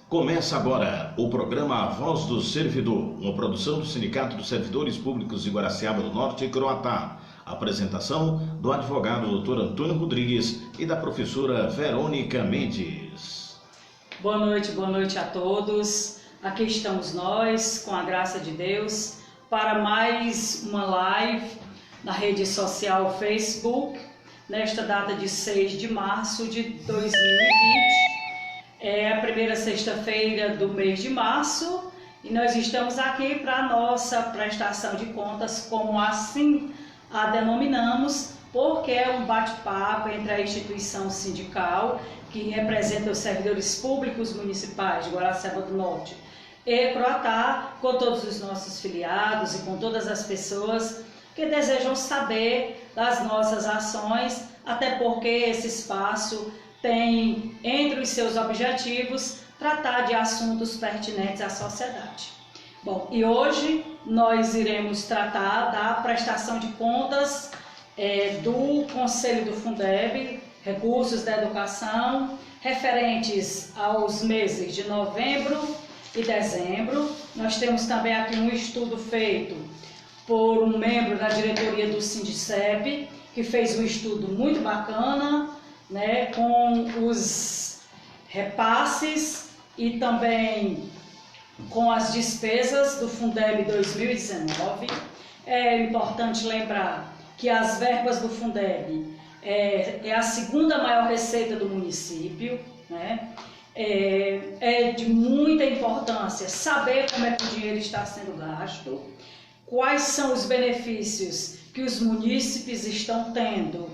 Começa agora o programa A Voz do Servidor, uma produção do Sindicato dos Servidores Públicos de Guaraciaba do Norte e Croatá. Apresentação do advogado Dr. Antônio Rodrigues e da professora Verônica Mendes. Boa noite a todos. Aqui estamos nós, com a graça de Deus, para mais uma live na rede social Facebook, nesta data de 6 de março de 2020. É a primeira sexta-feira do mês de março e nós estamos aqui para a nossa prestação de contas, como assim a denominamos, porque é um bate-papo entre a instituição sindical, que representa os servidores públicos municipais de Guaraciaba do Norte e Croatá, com todos os nossos filiados e com todas as pessoas que desejam saber das nossas ações, até porque esse espaço tem entre os seus objetivos tratar de assuntos pertinentes à sociedade. Bom, e hoje nós iremos tratar da prestação de contas do Conselho do Fundeb, Recursos da Educação, referentes aos meses de novembro e dezembro. Nós temos também aqui um estudo feito por um membro da diretoria do Sindicep, que fez um estudo muito bacana, né, com os repasses e também com as despesas do Fundeb 2019. É importante lembrar que as verbas do Fundeb é a segunda maior receita do município, né? É de muita importância saber como é que o dinheiro está sendo gasto, quais são os benefícios que os munícipes estão tendo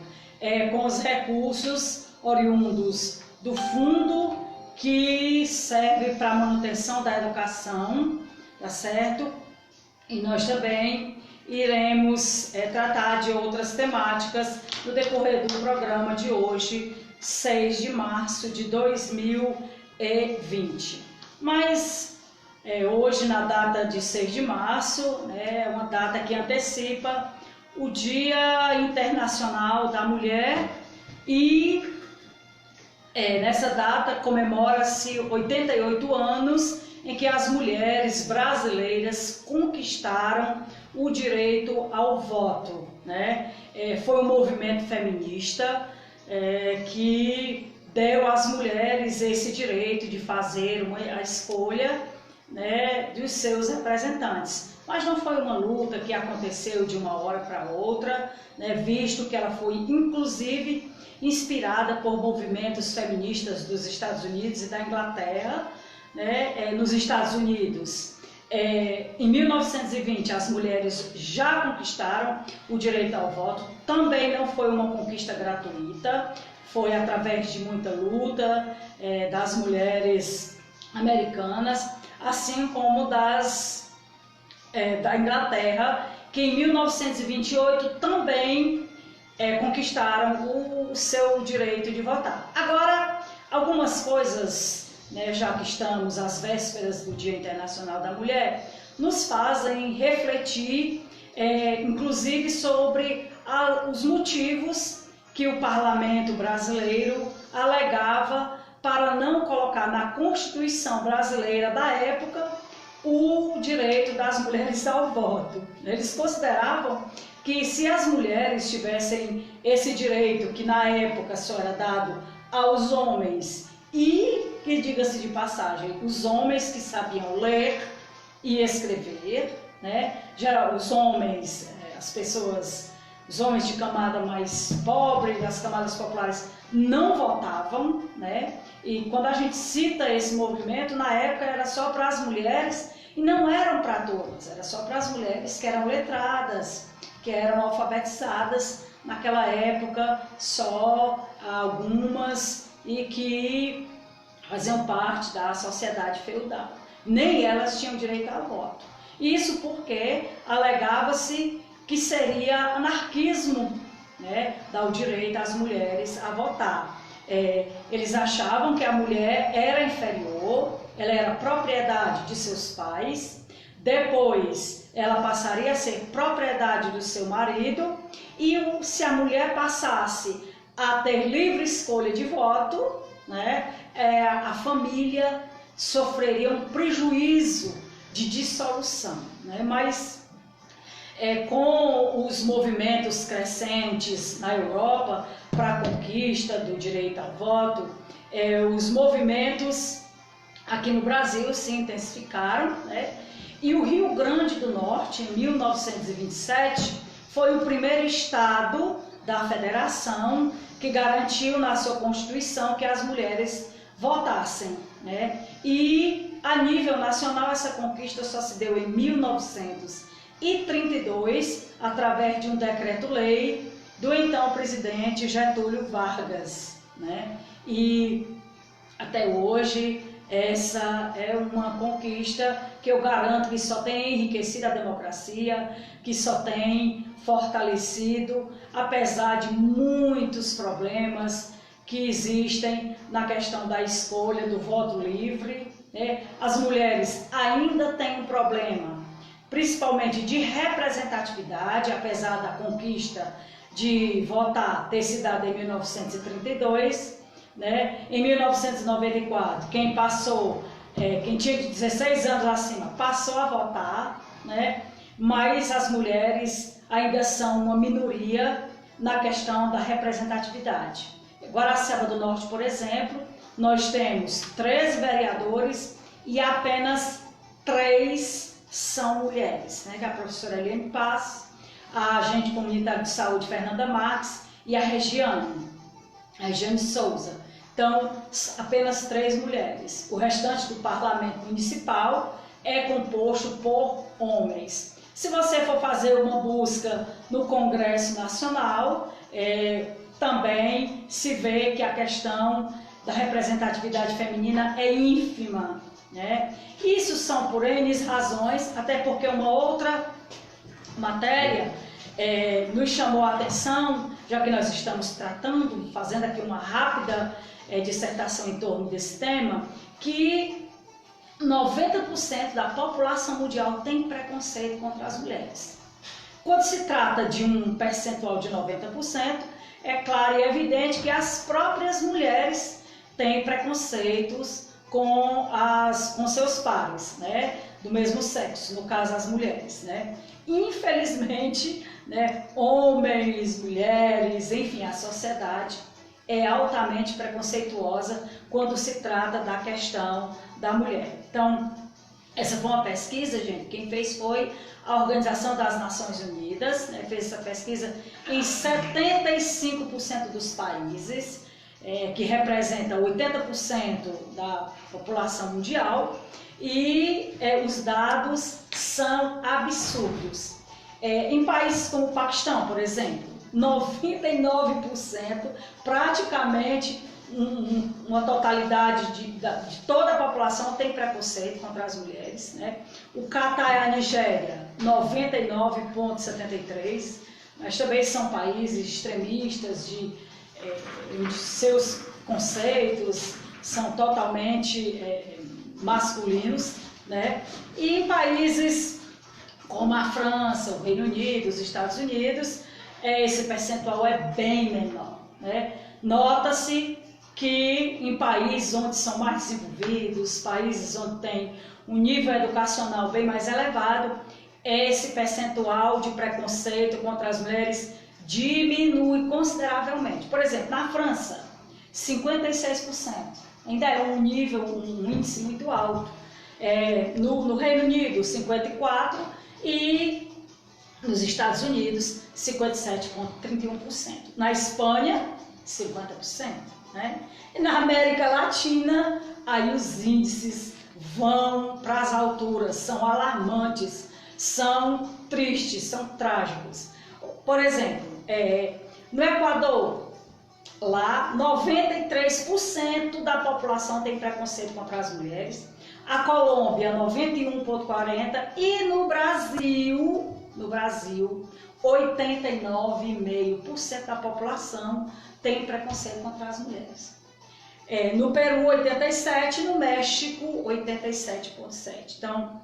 com os recursos oriundos do fundo que serve para a manutenção da educação, tá certo? E nós também iremos tratar de outras temáticas no decorrer do programa de hoje, 6 de março de 2020. Mas hoje, na data de 6 de março, é uma data que antecipa o Dia Internacional da Mulher e nessa data comemora-se 88 anos em que as mulheres brasileiras conquistaram o direito ao voto, né? Foi um movimento feminista que deu às mulheres esse direito de fazer a escolha, né, dos seus representantes. Mas não foi uma luta que aconteceu de uma hora para outra, né, visto que ela foi inclusive inspirada por movimentos feministas dos Estados Unidos e da Inglaterra, né. Nos Estados Unidos, em 1920, as mulheres já conquistaram o direito ao voto. Também não foi uma conquista gratuita, foi através de muita luta das mulheres americanas, assim como da Inglaterra, que em 1928 também conquistaram o seu direito de votar. Agora, algumas coisas, né, já que estamos às vésperas do Dia Internacional da Mulher, nos fazem refletir, inclusive, sobre os motivos que o parlamento brasileiro alegava para não colocar na Constituição brasileira da época o direito das mulheres ao voto. Eles consideravam que se as mulheres tivessem esse direito, que na época só era dado aos homens, e que, diga-se de passagem, os homens que sabiam ler e escrever, né? Já os homens, os homens de camada mais pobre, das camadas populares, não votavam, né? E quando a gente cita esse movimento, na época era só para as mulheres e não eram para todas, era só para as mulheres que eram letradas, que eram alfabetizadas naquela época, só algumas, e que faziam parte da sociedade feudal. Nem elas tinham direito ao voto. Isso porque alegava-se que seria anarquismo, né, dar o direito às mulheres a votar. Eles achavam que a mulher era inferior, ela era propriedade de seus pais, depois ela passaria a ser propriedade do seu marido, e se a mulher passasse a ter livre escolha de voto, né, a família sofreria um prejuízo de dissolução, né? Mas com os movimentos crescentes na Europa para a conquista do direito ao voto, os movimentos aqui no Brasil se intensificaram, né? E o Rio Grande do Norte, em 1927, foi o primeiro estado da federação que garantiu na sua Constituição que as mulheres votassem, né? E a nível nacional essa conquista só se deu em 1932, através de um decreto-lei do então presidente Getúlio Vargas, né? E até hoje essa é uma conquista que eu garanto que só tem enriquecido a democracia, que só tem fortalecido, apesar de muitos problemas que existem na questão da escolha do voto livre, né? As mulheres ainda têm um problema, principalmente de representatividade, apesar da conquista de votar ter se dado em 1932, né? Em 1994, quem tinha de 16 anos acima passou a votar, né? Mas as mulheres ainda são uma minoria na questão da representatividade. Guaraciaba do Norte, por exemplo, nós temos 13 vereadores e apenas 3 são mulheres, né? Que é a professora Eliane Paz, a agente comunitária de saúde Fernanda Marques e a Regiane Souza. Então, apenas 3 mulheres. O restante do parlamento municipal é composto por homens. Se você for fazer uma busca no Congresso Nacional, também se vê que a questão da representatividade feminina é ínfima, né? Isso são por N razões, até porque uma outra matéria nos chamou a atenção, já que nós estamos tratando, fazendo aqui uma rápida dissertação em torno desse tema, que 90% da população mundial tem preconceito contra as mulheres. Quando se trata de um percentual de 90%, é claro e evidente que as próprias mulheres têm preconceitos com seus pares, né, do mesmo sexo, no caso as mulheres, né? Infelizmente, né, homens, mulheres, enfim, a sociedade é altamente preconceituosa quando se trata da questão da mulher. Então, essa foi uma pesquisa, gente, quem fez foi a Organização das Nações Unidas, né, fez essa pesquisa em 75% dos países, que representa 80% da população mundial, e os dados são absurdos. Em países como o Paquistão, por exemplo, 99%, praticamente uma totalidade de toda a população tem preconceito contra as mulheres, né? O Catar e a Nigéria, 99,73%, mas também são países extremistas de seus conceitos são totalmente masculinos, né? E em países como a França, o Reino Unido, os Estados Unidos, esse percentual é bem menor, né? Nota-se que em países onde são mais desenvolvidos, países onde tem um nível educacional bem mais elevado, esse percentual de preconceito contra as mulheres diminui consideravelmente. Por exemplo, na França, 56%, ainda é um índice muito alto. No Reino Unido, 54%, e nos Estados Unidos, 57,31%. Na Espanha, 50%. Né? E na América Latina, aí os índices vão para as alturas, são alarmantes, são tristes, são trágicos. Por exemplo, no Equador, lá 93% da população tem preconceito contra as mulheres. A Colômbia, 91,40%, e no Brasil, 89,5% da população tem preconceito contra as mulheres. No Peru, 87%, no México, 87,7%. Então,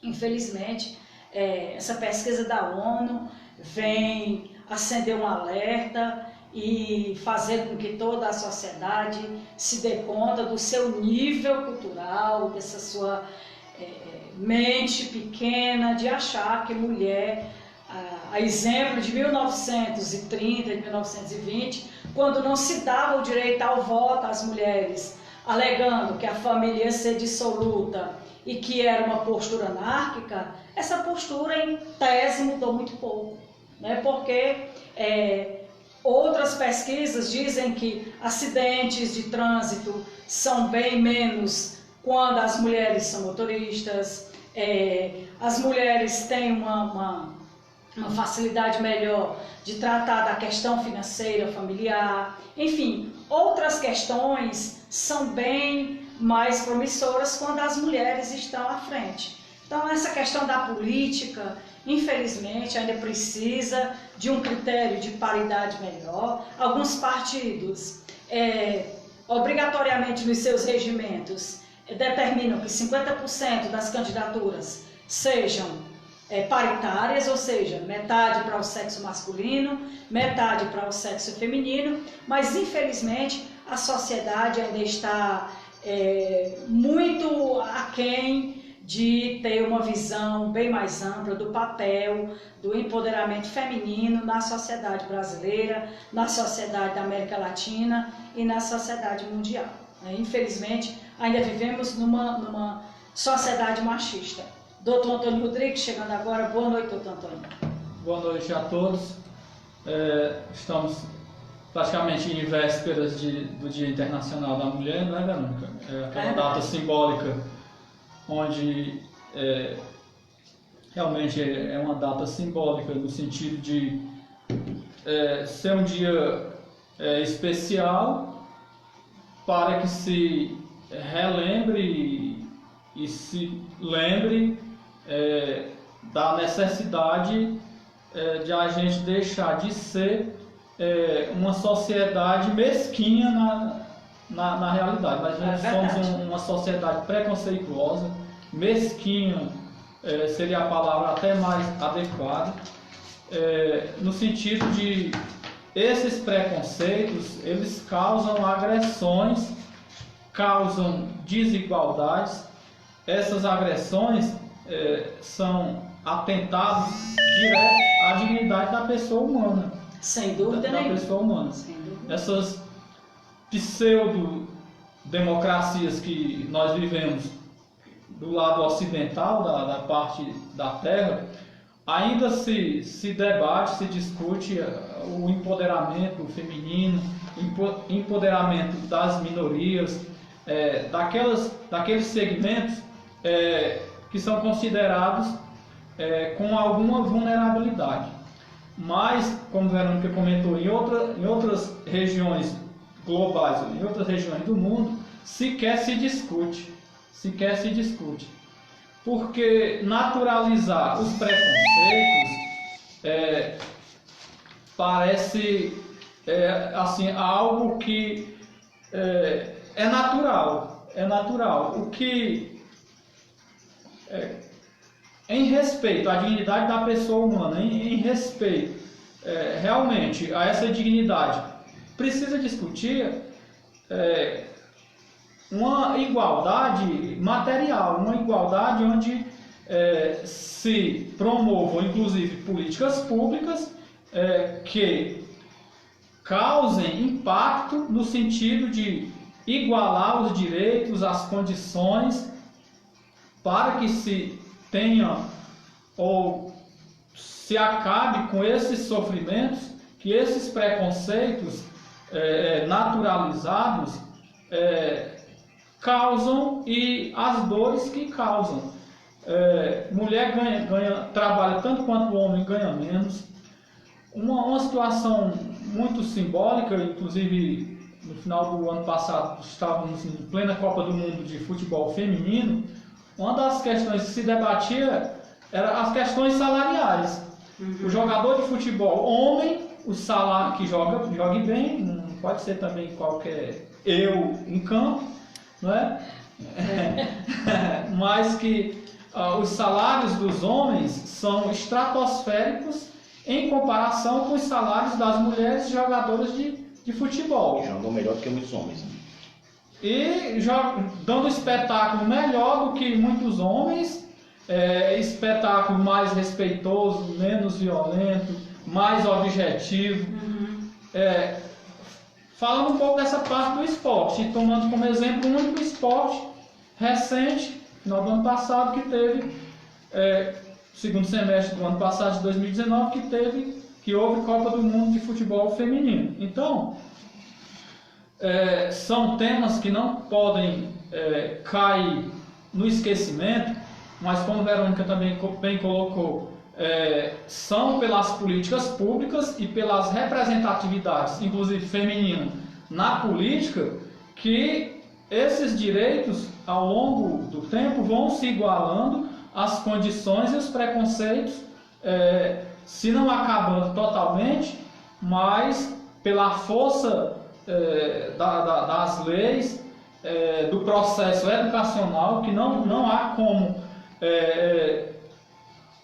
infelizmente, essa pesquisa da ONU vem acender um alerta e fazer com que toda a sociedade se dê conta do seu nível cultural, dessa sua mente pequena de achar que mulher, a exemplo de 1930 e 1920, quando não se dava o direito ao voto às mulheres, alegando que a família ia ser dissoluta e que era uma postura anárquica, essa postura em tese mudou muito pouco, né? Porque outras pesquisas dizem que acidentes de trânsito são bem menos quando as mulheres são motoristas, as mulheres têm uma facilidade melhor de tratar da questão financeira, familiar, enfim, outras questões são bem mais promissoras quando as mulheres estão à frente. Então, essa questão da política, infelizmente, ainda precisa de um critério de paridade melhor. Alguns partidos, obrigatoriamente nos seus regimentos, determinam que 50% das candidaturas sejam paritárias, ou seja, metade para o sexo masculino, metade para o sexo feminino, mas infelizmente a sociedade ainda está muito aquém de ter uma visão bem mais ampla do papel do empoderamento feminino na sociedade brasileira, na sociedade da América Latina e na sociedade mundial. Infelizmente, ainda vivemos numa sociedade machista. Doutor Antônio Rodrigues, chegando agora. Boa noite, doutor Antônio. Boa noite a todos. Estamos praticamente em vésperas do Dia Internacional da Mulher, não é, Verônica? Aquela data simbólica, onde realmente é uma data simbólica no sentido de ser um dia especial para que se relembre e se lembre da necessidade de a gente deixar de ser uma sociedade mesquinha na realidade. Nós somos uma sociedade preconceituosa, mesquinha seria a palavra até mais adequada, no sentido de esses preconceitos, eles causam agressões, causam desigualdades. Essas agressões são atentados diretos à dignidade da pessoa humana. Sem dúvida nenhuma. Da pessoa humana. Sem dúvida. Essas pseudo-democracias que nós vivemos do lado ocidental da parte da Terra, ainda se debate, se discute o empoderamento feminino, o empoderamento das minorias, daqueles segmentos que são considerados com alguma vulnerabilidade. Mas, como a Verônica comentou, em outras regiões globais, em outras regiões do mundo, sequer se discute. Porque naturalizar os preconceitos parece assim, algo que é natural. O que, em respeito à dignidade da pessoa humana, em respeito realmente a essa dignidade, precisa discutir uma igualdade material, uma igualdade onde se promovam, inclusive, políticas públicas que causem impacto no sentido de igualar os direitos, as condições, para que se tenha ou se acabe com esses sofrimentos, que esses preconceitos naturalizados causam e as dores que causam. Mulher trabalha tanto quanto o homem, ganha menos. Uma situação muito simbólica, inclusive no final do ano passado estávamos em plena Copa do Mundo de futebol feminino. Uma das questões que se debatia eram as questões salariais. O jogador de futebol homem, o salário que jogue bem, não pode ser também qualquer em campo, não é? Mas que os salários dos homens são estratosféricos em comparação com os salários das mulheres jogadoras de futebol. Que jogam melhor do que muitos homens. Né? E dando espetáculo melhor do que muitos homens, espetáculo mais respeitoso, menos violento, mais objetivo. Falando um pouco dessa parte do esporte, e tomando como exemplo o único esporte recente, no ano passado, que teve, segundo semestre do ano passado, de 2019, que houve Copa do Mundo de Futebol Feminino. Então, são temas que não podem cair no esquecimento, mas como a Verônica também bem colocou, são pelas políticas públicas e pelas representatividades, inclusive feminina, na política, que esses direitos, ao longo do tempo, vão se igualando às condições e os preconceitos, se não acabando totalmente, mas pela força das leis, do processo educacional, que não há como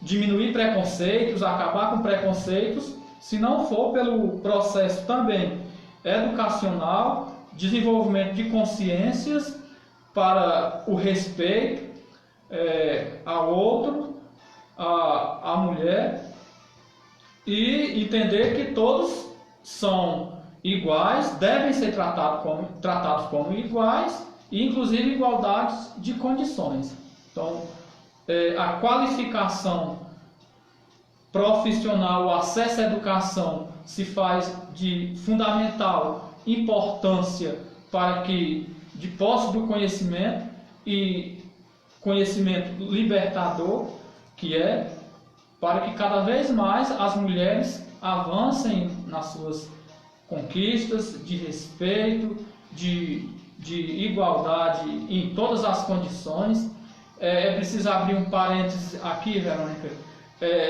diminuir preconceitos, acabar com preconceitos, se não for pelo processo também educacional, desenvolvimento de consciências para o respeito ao outro, à mulher, e entender que todos são iguais, devem ser tratados como iguais, e inclusive igualdades de condições. Então, a qualificação profissional, o acesso à educação se faz de fundamental importância para que, de posse do conhecimento e conhecimento libertador, para que cada vez mais as mulheres avancem nas suas conquistas de respeito, de igualdade em todas as condições. É preciso abrir um parênteses aqui, Verônica,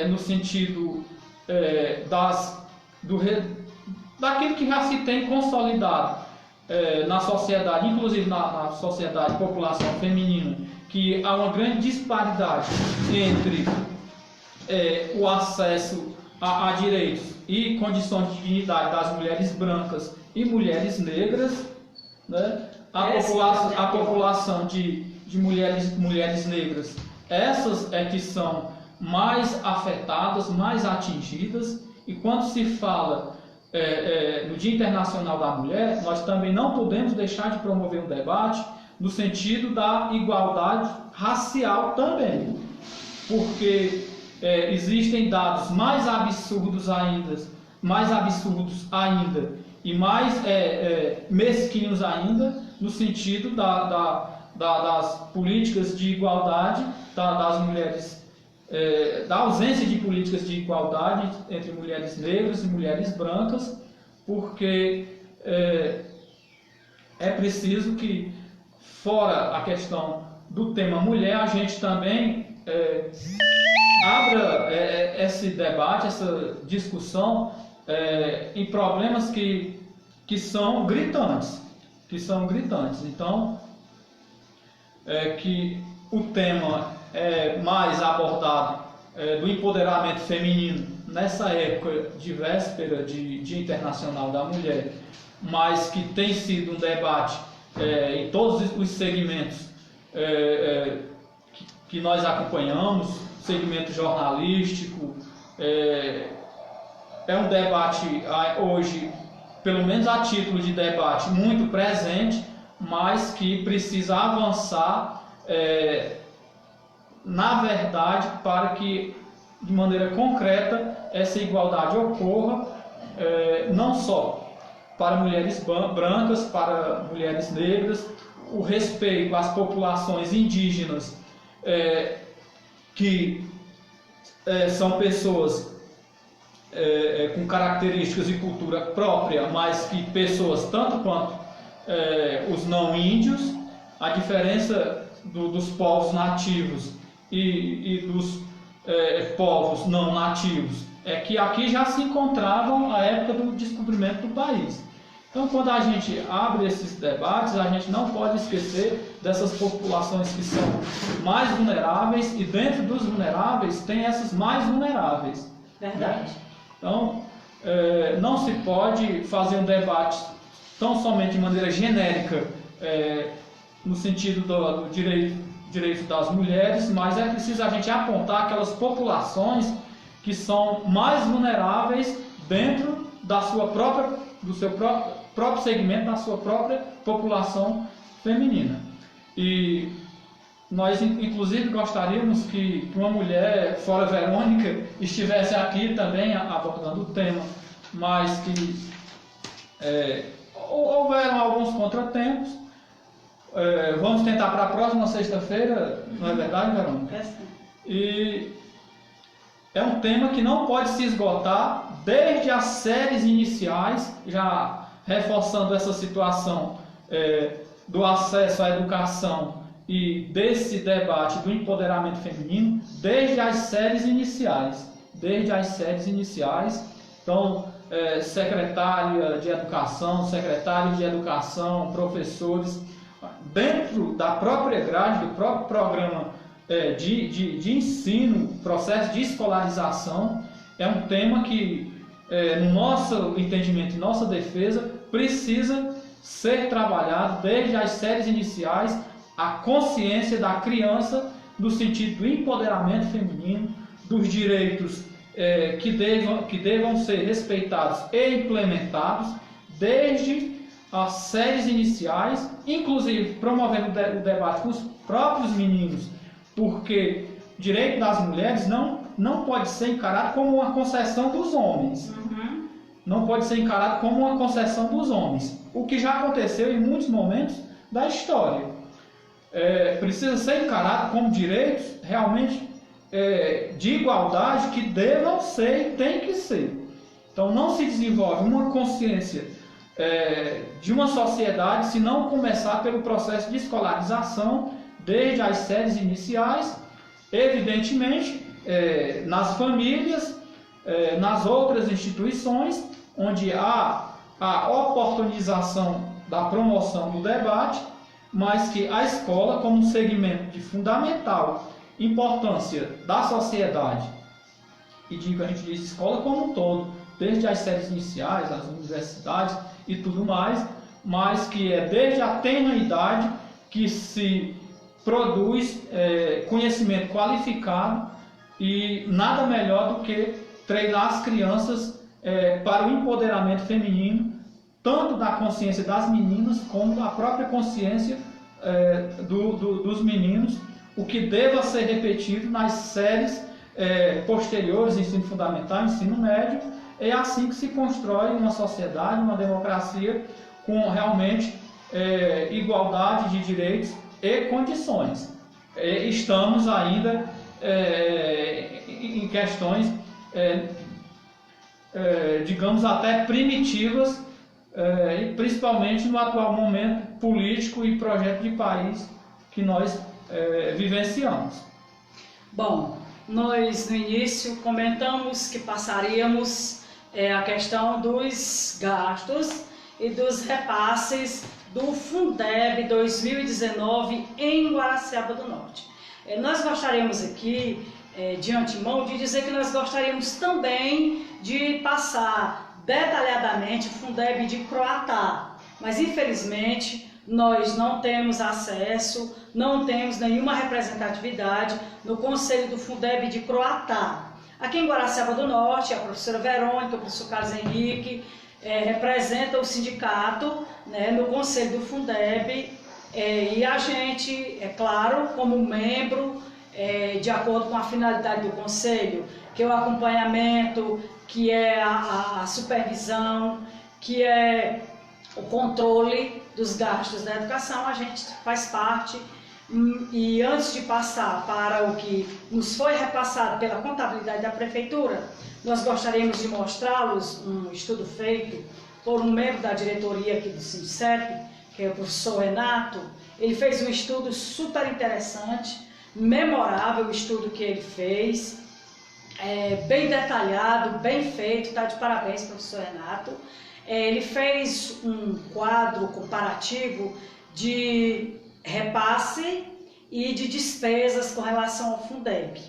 no sentido daquilo que já se tem consolidado na sociedade, inclusive na sociedade, população feminina, que há uma grande disparidade entre o acesso a direitos e condições de dignidade das mulheres brancas e mulheres negras, né? A população de mulheres negras, essas que são mais afetadas, mais atingidas, e quando se fala no Dia Internacional da Mulher, nós também não podemos deixar de promover um debate no sentido da igualdade racial também, porque existem dados mais absurdos ainda e mais mesquinhos ainda, no sentido das políticas de igualdade das mulheres, da ausência de políticas de igualdade entre mulheres negras e mulheres brancas, porque é preciso que, fora a questão do tema mulher, a gente também abra esse debate, essa discussão em problemas que são gritantes. Então, que o tema mais abordado do empoderamento feminino nessa época de véspera de Dia Internacional da Mulher, mas que tem sido um debate em todos os segmentos que nós acompanhamos, segmento jornalístico, é um debate hoje, pelo menos a título de debate, muito presente, mas que precisa avançar, na verdade, para que, de maneira concreta, essa igualdade ocorra, não só para mulheres brancas, para mulheres negras, o respeito às populações indígenas, que são pessoas com características e cultura própria, mas que pessoas tanto quanto os não índios. A diferença dos povos nativos e dos povos não nativos é que aqui já se encontravam à época do descobrimento do país. Então, quando a gente abre esses debates, a gente não pode esquecer dessas populações que são mais vulneráveis, e dentro dos vulneráveis tem essas mais vulneráveis. Verdade. Né? Então, não se pode fazer um debate tão somente de maneira genérica, no sentido do direito das mulheres, mas é preciso a gente apontar aquelas populações que são mais vulneráveis dentro do seu próprio segmento, da sua própria população feminina. E nós, inclusive, gostaríamos que uma mulher, fora Verônica, estivesse aqui também abordando o tema, mas que houveram alguns contratempos. Vamos tentar para a próxima sexta-feira, não é verdade, Verônica? É sim. E é um tema que não pode se esgotar desde as séries iniciais, já reforçando essa situação do acesso à educação e desse debate do empoderamento feminino, desde as séries iniciais. Então, secretária de educação, secretário de educação, professores, dentro da própria grade, do próprio programa de ensino, processo de escolarização, é um tema que, no nosso entendimento e nossa defesa, precisa ser trabalhado desde as séries iniciais, a consciência da criança no sentido do empoderamento feminino, dos direitos que devam ser respeitados e implementados desde as séries iniciais, inclusive promovendo o debate com os próprios meninos, porque o direito das mulheres não pode ser encarado como uma concessão dos homens. Uhum. Não pode ser encarado como uma concessão dos homens, o que já aconteceu em muitos momentos da história. Precisa ser encarado como direitos realmente de igualdade que devam ser e tem que ser. Então não se desenvolve uma consciência de uma sociedade se não começar pelo processo de escolarização desde as séries iniciais, evidentemente nas famílias, nas outras instituições, onde há a oportunização da promoção do debate, mas que a escola, como um segmento de fundamental importância da sociedade, e digo, a gente diz escola como um todo, desde as séries iniciais, as universidades e tudo mais, mas que é desde a tenra idade que se produz conhecimento qualificado, e nada melhor do que treinar as crianças para o empoderamento feminino, tanto da consciência das meninas como da própria consciência dos meninos, o que deva ser repetido nas séries posteriores, ensino fundamental, ensino médio. É assim que se constrói uma sociedade, uma democracia com realmente igualdade de direitos e condições. Estamos ainda em questões, digamos, até primitivas, e principalmente no atual momento político e projeto de país que nós vivenciamos. Bom, nós no início comentamos que passaríamos a questão dos gastos e dos repasses do Fundeb 2019 em Guaraciaba do Norte. Nós gostaríamos aqui, de antemão, de dizer que nós gostaríamos também de passar detalhadamente o Fundeb de Croatá, mas infelizmente nós não temos acesso, não temos nenhuma representatividade no Conselho do Fundeb de Croatá. Aqui em Guaraciaba do Norte, a professora Verônica, o professor Carlos Henrique representa o sindicato, né, no Conselho do Fundeb, e a gente, é claro, como membro, de acordo com a finalidade do Conselho, que é o acompanhamento, que é a supervisão, que é o controle dos gastos da educação, a gente faz parte. E antes de passar para o que nos foi repassado pela contabilidade da Prefeitura, nós gostaríamos de mostrá-los um estudo feito por um membro da diretoria aqui do SINCEP, que é o professor Renato. Ele fez um estudo super interessante, memorável o estudo que ele fez, bem detalhado, bem feito, está de parabéns, professor Renato. Ele fez um quadro comparativo de repasse e de despesas com relação ao Fundeb.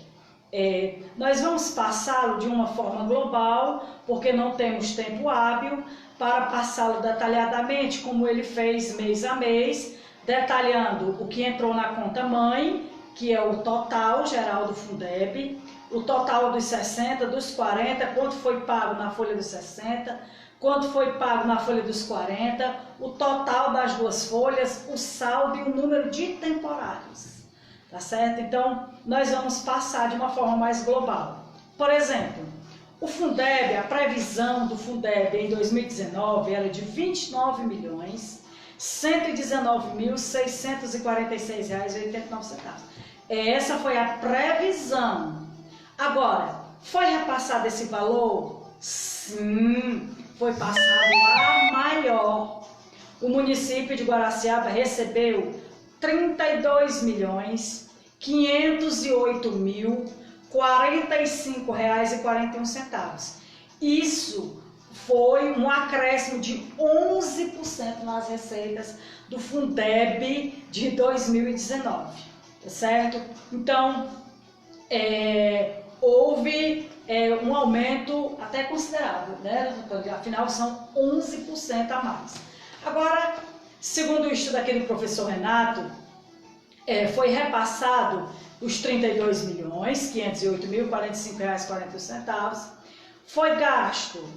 Nós vamos passá-lo de uma forma global, porque não temos tempo hábil para passá-lo detalhadamente, como ele fez mês a mês, detalhando o que entrou na conta mãe, que é o total geral do Fundeb, o total dos 60, dos 40, quanto foi pago na folha dos 60, quanto foi pago na folha dos 40, o total das duas folhas, o saldo e o número de temporários. Tá certo? Então, nós vamos passar de uma forma mais global. Por exemplo, o Fundeb, a previsão do Fundeb em 2019 era de R$ 29.119.646,89. Essa foi a previsão. Agora, foi repassado esse valor? Sim, foi passado a maior. O município de Guaraciaba recebeu R$ 32.508.045,41. Isso foi um acréscimo de 11% nas receitas do Fundeb de 2019, tá certo? Então, houve um aumento até considerável, né? Afinal, são 11% a mais. Agora, segundo o estudo aqui do professor Renato, foi repassado os R$ 32.508.045,41, foi gasto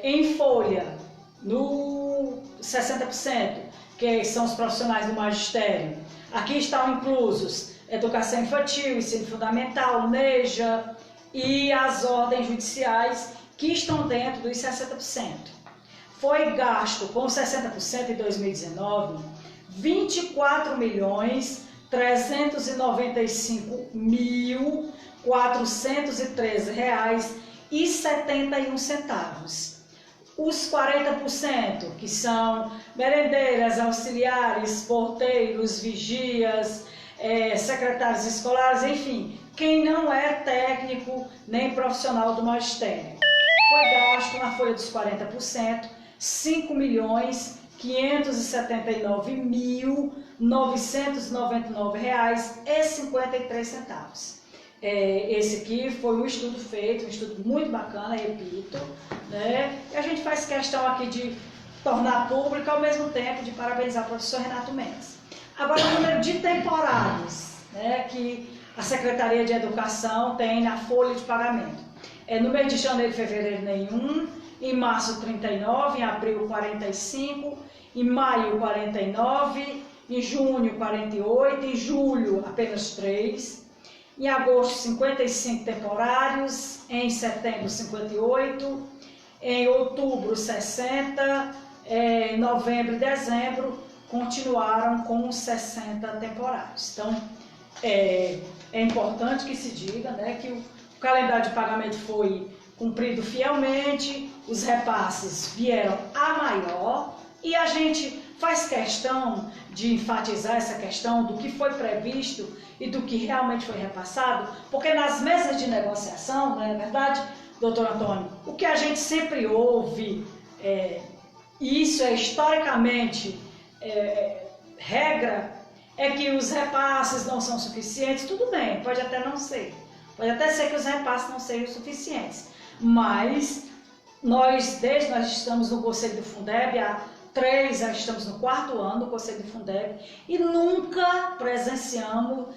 em folha no 60%, que são os profissionais do magistério. Aqui estão inclusos educação infantil, ensino fundamental, NEJA e as ordens judiciais, que estão dentro dos 60%. Foi gasto com 60% em 2019 R$ 24.395.413,71. Os 40%, que são merendeiras, auxiliares, porteiros, vigias, secretários escolares, enfim, quem não é técnico nem profissional do magistério. Foi gasto na folha dos 40% R$ 5.579.999,53. Esse aqui foi um estudo feito, um estudo muito bacana, repito, né? E a gente faz questão aqui de tornar público, ao mesmo tempo de parabenizar o professor Renato Mendes. Agora, o número de temporários, né, que a Secretaria de Educação tem na folha de pagamento. No mês de janeiro e fevereiro, nenhum. Em março, 39. Em abril, 45. Em maio, 49. Em junho, 48. Em julho, apenas 3. Em agosto, 55 temporários. Em setembro, 58. Em outubro, 60. Em novembro e dezembro, continuaram com 60 temporários. Então, é importante que se diga, né, que o calendário de pagamento foi cumprido fielmente, os repasses vieram a maior, e a gente faz questão de enfatizar essa questão do que foi previsto e do que realmente foi repassado, porque nas mesas de negociação, não é verdade, doutor Antônio, o que a gente sempre ouve, isso é historicamente regra, é que os repasses não são suficientes. Tudo bem, pode até não ser. Pode até ser que os repasses não sejam suficientes. Mas nós estamos no Conselho do Fundeb há 3, já estamos no 4º ano do Conselho do Fundeb e nunca presenciamos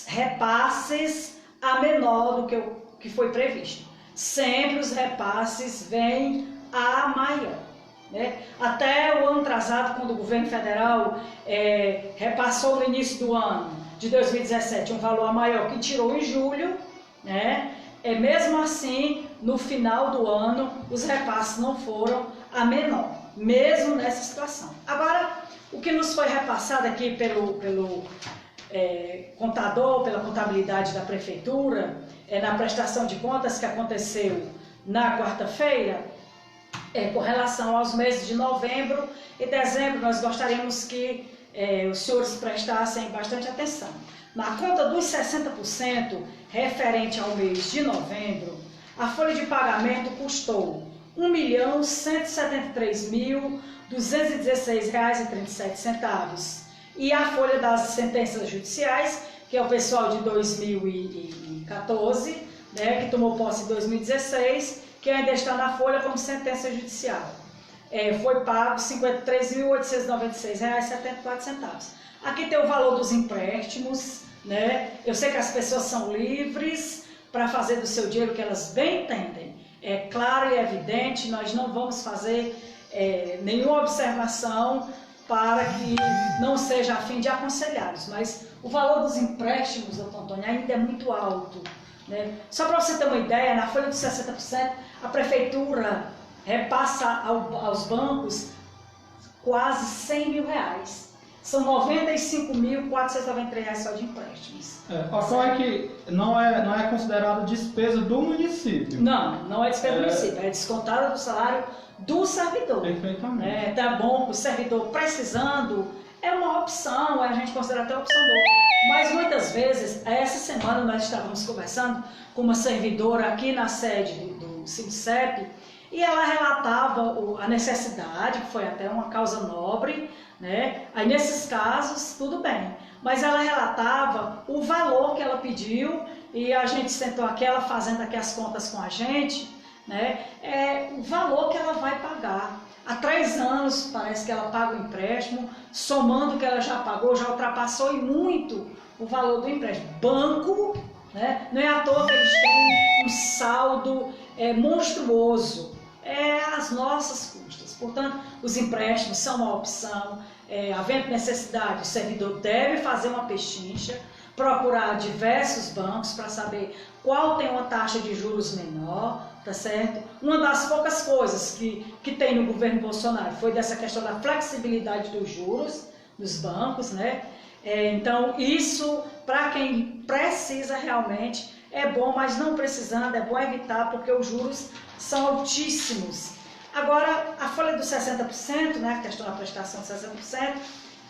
repasses a menor do que foi previsto. Sempre os repasses vêm a maior. Né? Até o ano atrasado, quando o governo federal repassou no início do ano de 2017 um valor maior que tirou em julho, né? Mesmo assim, no final do ano, os repasses não foram a menor, mesmo nessa situação. Agora, o que nos foi repassado aqui pelo contador, pela contabilidade da prefeitura, na prestação de contas que aconteceu na quarta-feira, com relação aos meses de novembro e dezembro, nós gostaríamos que os senhores prestassem bastante atenção. Na conta dos 60% referente ao mês de novembro, a folha de pagamento custou R$ 1.173.216,37 e a folha das sentenças judiciais que é o pessoal de 2014, né, que tomou posse em 2016, que ainda está na folha como sentença judicial. Foi pago R$ 53.896,74. Aqui tem o valor dos empréstimos, né? Eu sei que as pessoas são livres para fazer do seu dinheiro o que elas bem entendem. É claro e evidente, nós não vamos fazer nenhuma observação para que não seja a fim de aconselhá-los, mas o valor dos empréstimos, doutor Antônio, ainda é muito alto, né? Só para você ter uma ideia, na folha dos 60%, a prefeitura repassa aos bancos quase R$ 100 mil. São R$ 95.493 só de empréstimos. Ocorre que não é considerado despesa do município. Não é despesa do município, é descontada do salário do servidor. Perfeitamente. Tá bom, o servidor precisando, é uma opção, a gente considera até uma opção boa. Mas muitas vezes, essa semana nós estávamos conversando com uma servidora aqui na sede do SINCEP, e ela relatava a necessidade, que foi até uma causa nobre, né? Aí nesses casos, tudo bem. Mas ela relatava o valor que ela pediu, e a gente sentou aqui, ela fazendo aqui as contas com a gente, né? O valor que ela vai pagar. Há 3 anos parece que ela paga o empréstimo, somando o que ela já pagou, já ultrapassou e muito o valor do empréstimo. Banco, né? Não é à toa que eles têm um saldo monstruoso. As nossas custas. Portanto, os empréstimos são uma opção. Havendo necessidade, o servidor deve fazer uma pechincha, procurar diversos bancos para saber qual tem uma taxa de juros menor, tá certo? Uma das poucas coisas que tem no governo Bolsonaro foi dessa questão da flexibilidade dos juros dos bancos, né? Então, isso, para quem precisa realmente, é bom, mas não precisando, é bom evitar, porque os juros são altíssimos. Agora, a folha dos 60%, né, a questão da prestação de 60%,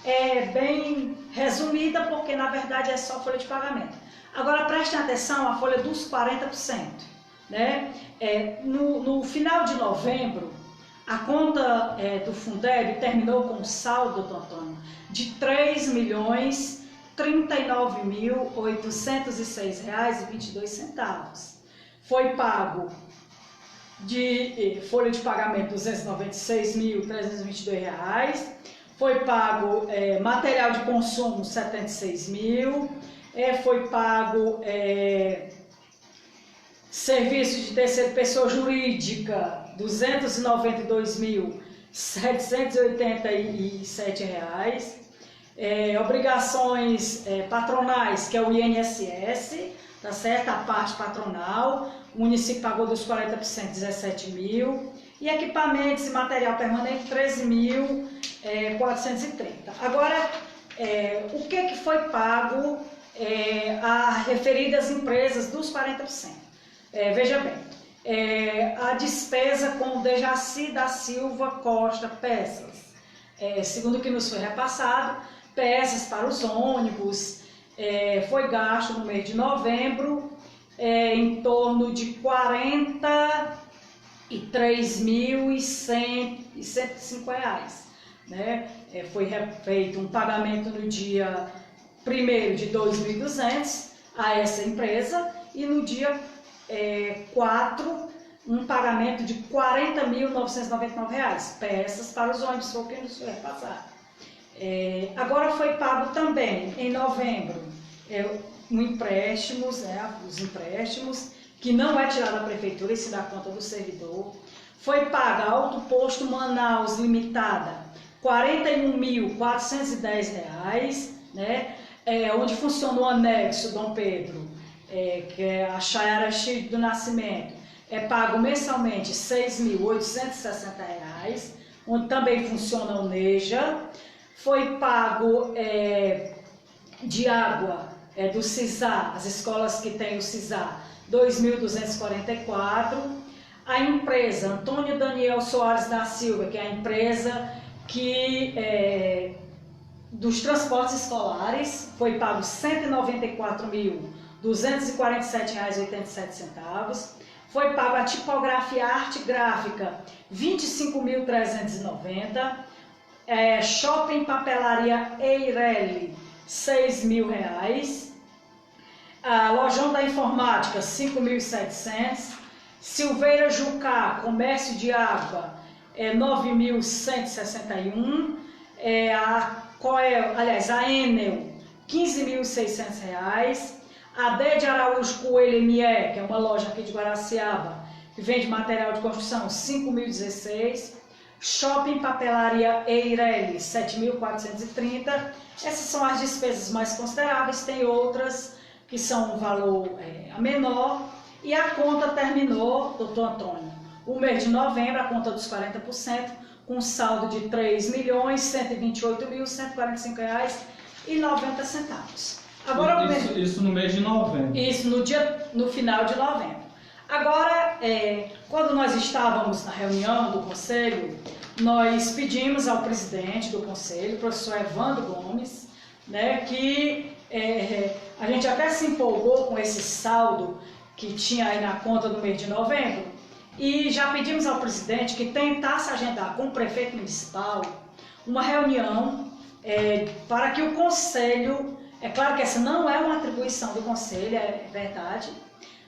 é bem resumida, porque na verdade é só folha de pagamento. Agora, prestem atenção à folha dos 40%. Né? No final de novembro, a conta do Fundeb terminou com um saldo, doutor Antônio, de R$ 3.039.806,22. Foi pago de folha de pagamento R$ 296.322, foi pago material de consumo R$ 76 mil, foi pago serviço de terceira pessoa jurídica R$ 292.787, obrigações patronais, que é o INSS, tá certo? A parte patronal, o município pagou dos 40% 17 mil, e equipamentos e material permanente 13.430. Agora, o que foi pago a referidas empresas dos 40%? Veja bem, a despesa com o Dejaci da Silva Costa peças, segundo o que nos foi repassado, peças para os ônibus, foi gasto no mês de novembro em torno de R$ 43.105, né? Foi feito um pagamento no dia 1º de 2.200 a essa empresa, e no dia 4, um pagamento de R$ 40.999, peças para os ônibus, foi o que nos foi repassado. Agora foi pago também, em novembro, os empréstimos, que não é tirado da prefeitura e se dá conta do servidor. Foi paga a Auto Posto Manaus Limitada, R$ 41.410, né? Onde funciona o anexo Dom Pedro, que é a Chayara Chico do Nascimento, pago mensalmente R$ 6.860, onde também funciona o NEJA. Foi pago de água do CISA, as escolas que têm o CISA, R$ 2.244. A empresa Antônio Daniel Soares da Silva, que é a empresa que dos transportes escolares, foi pago R$ 194.247,87. Foi pago a tipografia Arte Gráfica, R$ 25.390. Shopping Papelaria Eireli, R$ 6.000. A Lojão da Informática, 5.700. Silveira Jucá, Comércio de Água, 9.161. A Enel, 15.600 reais. A Dede Araújo Coelho ME, que é uma loja aqui de Guaraciaba, que vende material de construção, 5.016. Shopping Papelaria Eireli, 7.430. Essas são as despesas mais consideráveis, tem outras que são um valor a menor. E a conta terminou, doutor Antônio, o mês de novembro, a conta dos 40%, com um saldo de R$ 3.128.145,90. Agora, isso no mês de novembro. Isso no final de novembro. Agora, quando nós estávamos na reunião do Conselho, nós pedimos ao presidente do Conselho, o professor Evandro Gomes, né, que a gente até se empolgou com esse saldo que tinha aí na conta do mês de novembro, e já pedimos ao presidente que tentasse agendar com o prefeito municipal uma reunião para que o Conselho, é claro que essa não é uma atribuição do Conselho, é verdade,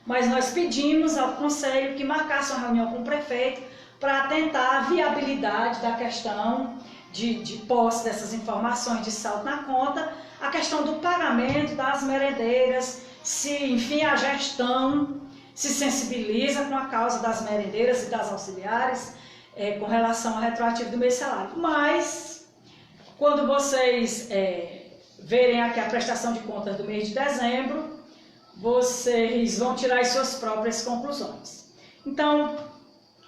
mas nós pedimos ao Conselho que marcasse uma reunião com o prefeito para tentar a viabilidade da questão de posse dessas informações de saldo na conta, a questão do pagamento das merendeiras, se, enfim, a gestão se sensibiliza com a causa das merendeiras e das auxiliares com relação ao retroativo do mês salário. Mas, quando vocês verem aqui a prestação de contas do mês de dezembro, vocês vão tirar as suas próprias conclusões. Então,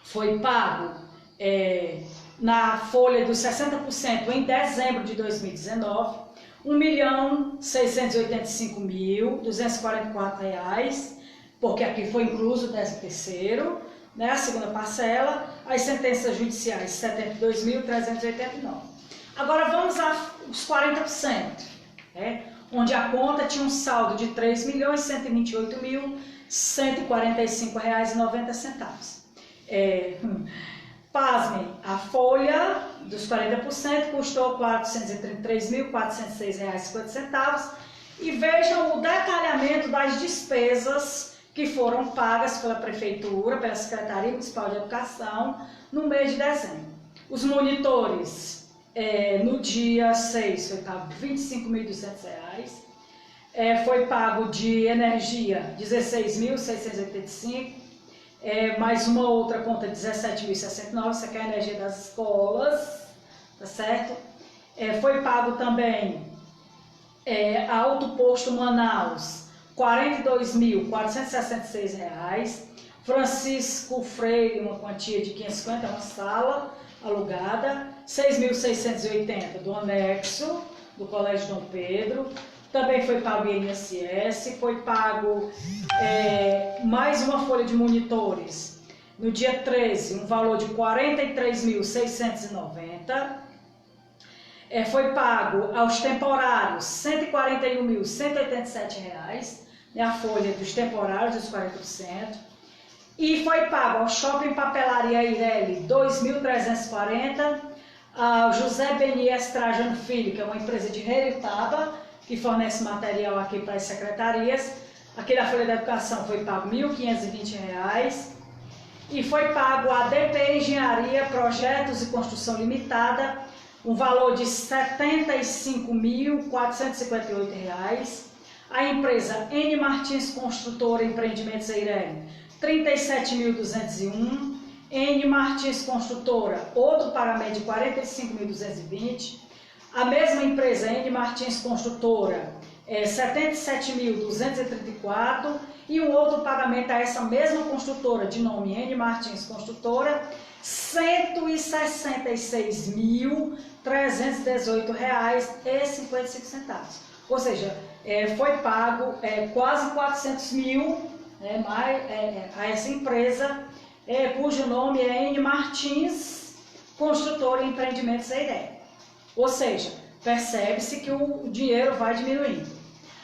foi pago na folha dos 60% em dezembro de 2019, R$ 1.685.244, porque aqui foi incluso o 13º, né, a segunda parcela, as sentenças judiciais, 72.389. Agora vamos aos 40%, onde a conta tinha um saldo de R$ 3.128.145,90. Pasmem, a folha dos 40% custou R$ 433.406,50 e vejam o detalhamento das despesas que foram pagas pela Prefeitura, pela Secretaria Municipal de Educação, no mês de dezembro. Os monitores, no dia 6, foi pago R$ 25.200, foi pago de energia R$ 16.685, mais uma outra conta de 17.069, isso aqui é a energia das escolas, tá certo? Foi pago também Alto Posto Manaus, R$ 42.466, Francisco Freire, uma quantia de 550, uma sala alugada, R$ 6.680 do anexo do Colégio Dom Pedro. Também foi pago o INSS, foi pago mais uma folha de monitores no dia 13, um valor de R$ 43.690. Foi pago aos temporários R$ 141.187, né, a folha dos temporários dos 40%. E foi pago ao Shopping Papelaria Eireli R$ 2.340, ao José Benies Trajano Filho, que é uma empresa de Neritaba, que fornece material aqui para as secretarias. Aqui na folha da educação foi pago R$ 1.520 e foi pago a DP Engenharia Projetos e Construção Limitada, um valor de R$ 75.458. A empresa N Martins Construtora Empreendimentos Eireli, R$ 37.201. N Martins Construtora, outro pagamento de R$ 45.220. A mesma empresa, N Martins Construtora, R$ 77.234, e um outro pagamento a essa mesma construtora, de nome N Martins Construtora, R$ 167.318,55. Ou seja, foi pago quase 400 mil a essa empresa, cujo nome é N Martins Construtora e Empreendimentos Eireli. Ou seja, percebe-se que o dinheiro vai diminuindo.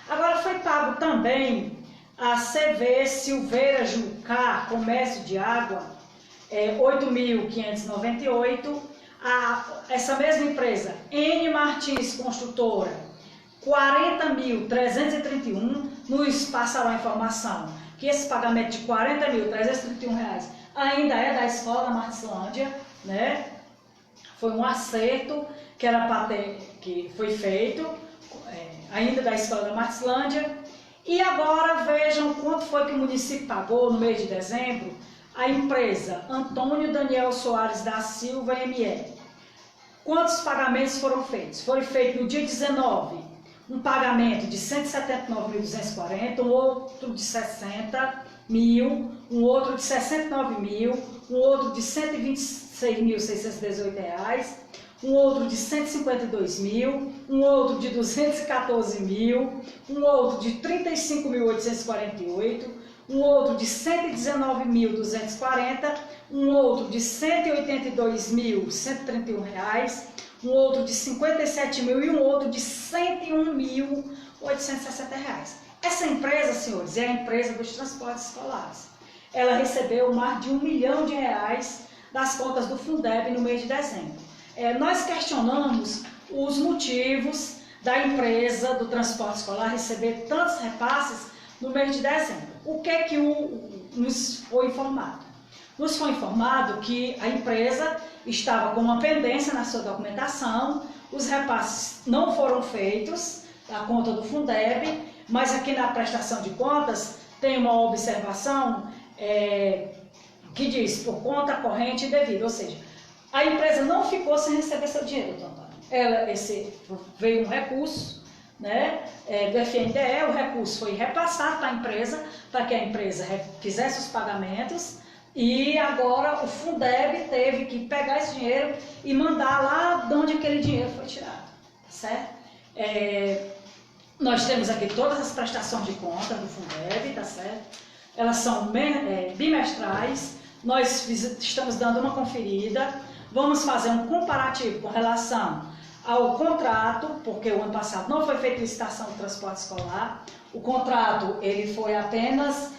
Agora foi pago também a CV Silveira Jucá, Comércio de Água, R$ 8.598. Essa mesma empresa, N Martins Construtora, R$ 40.331, nos passaram a informação que esse pagamento de R$ 40.331 ainda é da escola da Martislândia, né? Foi um acerto que era para ter, que foi feito, ainda da escola da Martislândia. E agora vejam quanto foi que o município pagou no mês de dezembro a empresa Antônio Daniel Soares da Silva ME. Quantos pagamentos foram feitos? Foram feitos no dia 19, um pagamento de 179.240, um outro de 60.000, um outro de 69.000, um outro de 126.618 reais, um outro de 152.000, um outro de 214.000, um outro de 35.848, um outro de 119.240, um outro de 182.131 reais, um outro de 57.000 e um outro de 101.860 reais. Essa empresa, senhores, é a empresa dos transportes escolares. Ela recebeu mais de R$ 1 milhão das contas do Fundeb no mês de dezembro. Nós questionamos os motivos da empresa do transporte escolar receber tantos repasses no mês de dezembro. O que é que nos foi informado? Nos foi informado que a empresa estava com uma pendência na sua documentação, os repasses não foram feitos da conta do Fundeb, mas aqui na prestação de contas tem uma observação que diz por conta corrente e devida, ou seja, a empresa não ficou sem receber seu dinheiro, doutor Antônio. Veio um recurso, né, do FNDE, o recurso foi repassado para a empresa, para que a empresa fizesse os pagamentos, e agora o Fundeb teve que pegar esse dinheiro e mandar lá de onde aquele dinheiro foi tirado, tá certo? Nós temos aqui todas as prestações de conta do Fundeb, tá certo? Elas são bimestrais, nós estamos dando uma conferida, vamos fazer um comparativo com relação ao contrato, porque o ano passado não foi feita licitação do transporte escolar, o contrato ele foi apenas